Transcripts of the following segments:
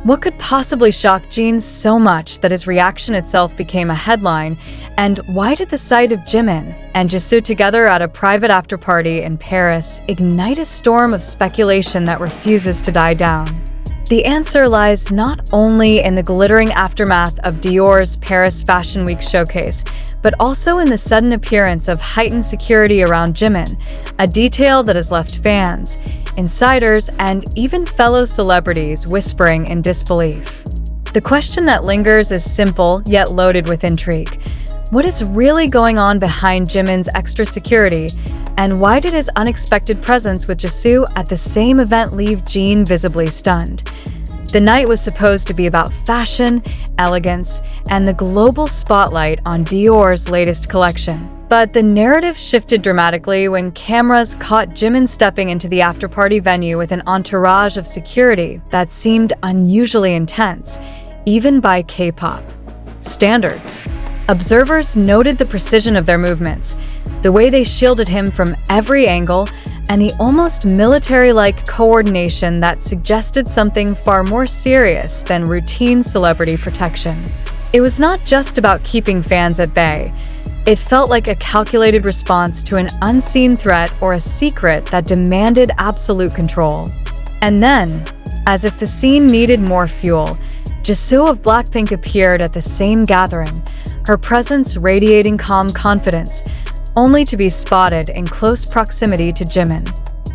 What could possibly shock Jin so much that his reaction itself became a headline? And why did the sight of Jimin and Jisoo together at a private after-party in Paris ignite a storm of speculation that refuses to die down? The answer lies not only in the glittering aftermath of Dior's Paris Fashion Week showcase, but also in the sudden appearance of heightened security around Jimin, a detail that has left fans, insiders, and even fellow celebrities whispering in disbelief. The question that lingers is simple yet loaded with intrigue. What is really going on behind Jimin's extra security, and why did his unexpected presence with Jisoo at the same event leave Jin visibly stunned? The night was supposed to be about fashion, elegance, and the global spotlight on Dior's latest collection. But the narrative shifted dramatically when cameras caught Jimin stepping into the after-party venue with an entourage of security that seemed unusually intense, even by K-pop standards. Observers noted the precision of their movements, the way they shielded him from every angle, and the almost military-like coordination that suggested something far more serious than routine celebrity protection. It was not just about keeping fans at bay. It felt like a calculated response to an unseen threat or a secret that demanded absolute control. And then, as if the scene needed more fuel, Jisoo of Blackpink appeared at the same gathering, her presence radiating calm confidence, only to be spotted in close proximity to Jimin.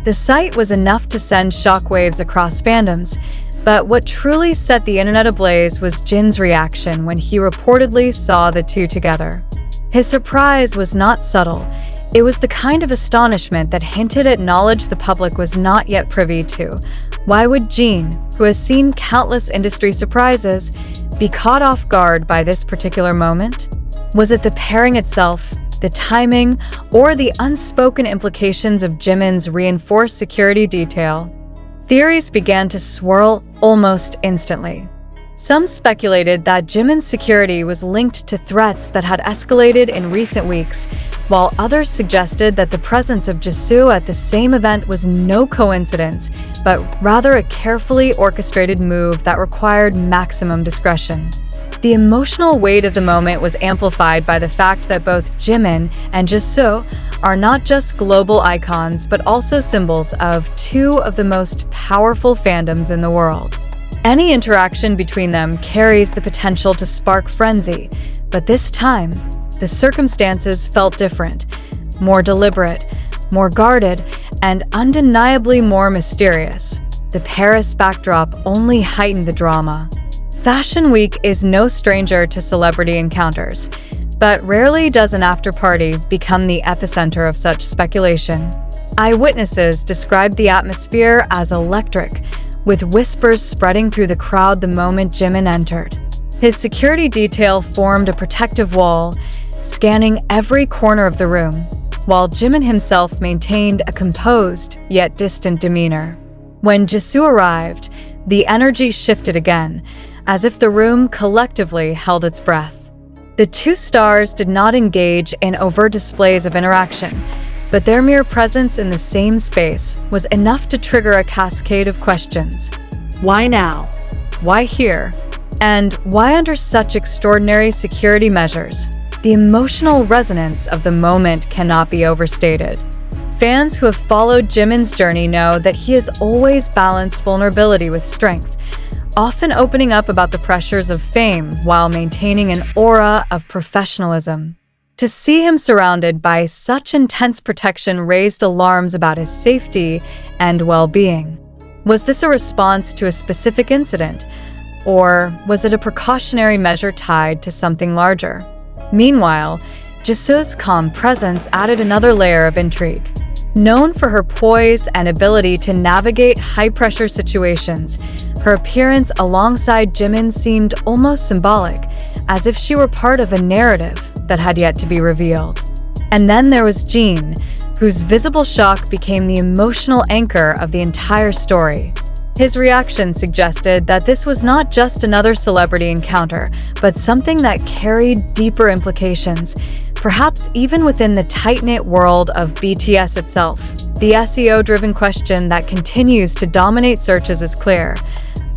The sight was enough to send shockwaves across fandoms, but what truly set the internet ablaze was Jin's reaction when he reportedly saw the two together. His surprise was not subtle. It was the kind of astonishment that hinted at knowledge the public was not yet privy to. Why would Jin, who has seen countless industry surprises, be caught off guard by this particular moment? Was it the pairing itself, the timing, or the unspoken implications of Jimin's reinforced security detail? Theories began to swirl almost instantly. Some speculated that Jimin's security was linked to threats that had escalated in recent weeks, while others suggested that the presence of Jisoo at the same event was no coincidence, but rather a carefully orchestrated move that required maximum discretion. The emotional weight of the moment was amplified by the fact that both Jimin and Jisoo are not just global icons but also symbols of two of the most powerful fandoms in the world. Any interaction between them carries the potential to spark frenzy, but this time, the circumstances felt different, more deliberate, more guarded, and undeniably more mysterious. The Paris backdrop only heightened the drama. Fashion Week is no stranger to celebrity encounters, but rarely does an after-party become the epicenter of such speculation. Eyewitnesses described the atmosphere as electric, with whispers spreading through the crowd the moment Jimin entered. His security detail formed a protective wall, scanning every corner of the room, while Jimin himself maintained a composed yet distant demeanor. When Jisoo arrived, the energy shifted again, as if the room collectively held its breath. The two stars did not engage in overt displays of interaction, but their mere presence in the same space was enough to trigger a cascade of questions. Why now? Why here? And why under such extraordinary security measures? The emotional resonance of the moment cannot be overstated. Fans who have followed Jimin's journey know that he has always balanced vulnerability with strength, often opening up about the pressures of fame while maintaining an aura of professionalism. To see him surrounded by such intense protection raised alarms about his safety and well-being. Was this a response to a specific incident, or was it a precautionary measure tied to something larger? Meanwhile, Jisoo's calm presence added another layer of intrigue. Known for her poise and ability to navigate high-pressure situations, her appearance alongside Jimin seemed almost symbolic, as if she were part of a narrative that had yet to be revealed. And then there was Jin, whose visible shock became the emotional anchor of the entire story. His reaction suggested that this was not just another celebrity encounter, but something that carried deeper implications, perhaps even within the tight-knit world of BTS itself. The SEO-driven question that continues to dominate searches is clear.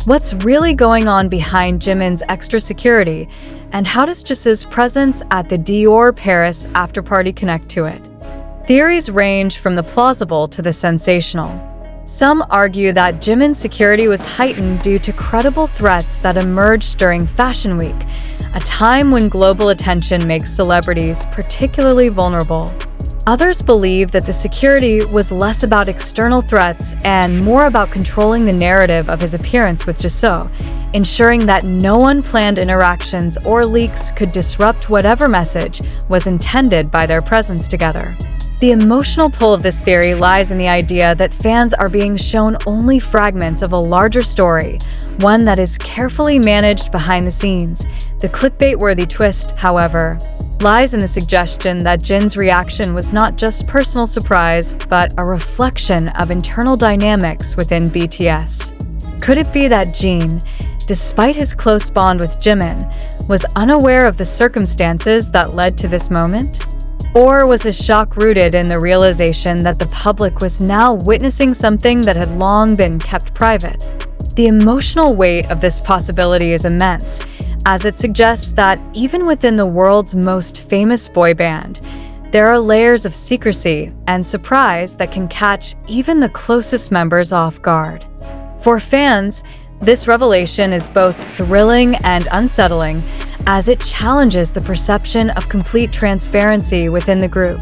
What's really going on behind Jimin's extra security, and how does Jisoo's presence at the Dior Paris afterparty connect to it? Theories range from the plausible to the sensational. Some argue that Jimin's security was heightened due to credible threats that emerged during Fashion Week, a time when global attention makes celebrities particularly vulnerable. Others believe that the security was less about external threats and more about controlling the narrative of his appearance with Jisoo, ensuring that no unplanned interactions or leaks could disrupt whatever message was intended by their presence together. The emotional pull of this theory lies in the idea that fans are being shown only fragments of a larger story, one that is carefully managed behind the scenes. The clickbait-worthy twist, however, lies in the suggestion that Jin's reaction was not just personal surprise, but a reflection of internal dynamics within BTS. Could it be that Jin, despite his close bond with Jimin, was unaware of the circumstances that led to this moment? Or was his shock rooted in the realization that the public was now witnessing something that had long been kept private? The emotional weight of this possibility is immense, as it suggests that even within the world's most famous boy band, there are layers of secrecy and surprise that can catch even the closest members off guard. For fans, this revelation is both thrilling and unsettling, as it challenges the perception of complete transparency within the group.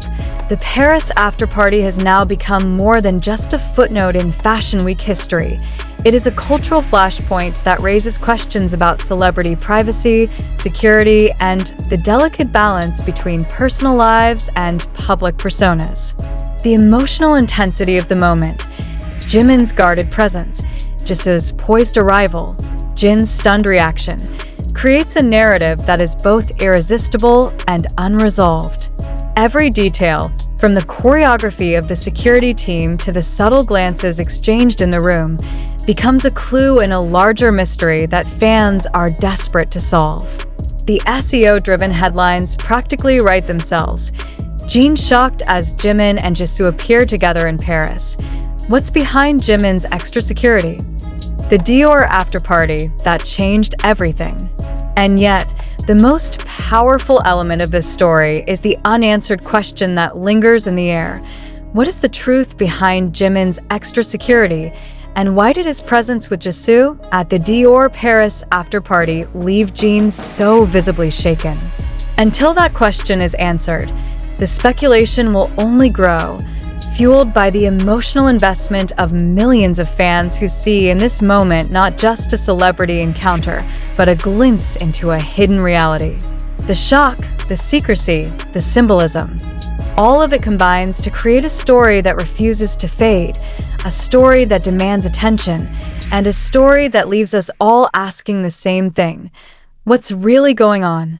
The Paris afterparty has now become more than just a footnote in Fashion Week history. It is a cultural flashpoint that raises questions about celebrity privacy, security, and the delicate balance between personal lives and public personas. The emotional intensity of the moment, Jimin's guarded presence, Jisoo's poised arrival, Jin's stunned reaction, creates a narrative that is both irresistible and unresolved. Every detail, from the choreography of the security team to the subtle glances exchanged in the room, becomes a clue in a larger mystery that fans are desperate to solve. The SEO-driven headlines practically write themselves. Jin shocked as Jimin and Jisoo appear together in Paris. What's behind Jimin's extra security? The Dior afterparty that changed everything. And yet, the most powerful element of this story is the unanswered question that lingers in the air. What is the truth behind Jimin's extra security? And why did his presence with Jisoo at the Dior Paris afterparty leave Jin so visibly shaken? Until that question is answered, the speculation will only grow, fueled by the emotional investment of millions of fans who see in this moment not just a celebrity encounter, but a glimpse into a hidden reality. The shock, the secrecy, the symbolism, all of it combines to create a story that refuses to fade, a story that demands attention, and a story that leaves us all asking the same thing: what's really going on?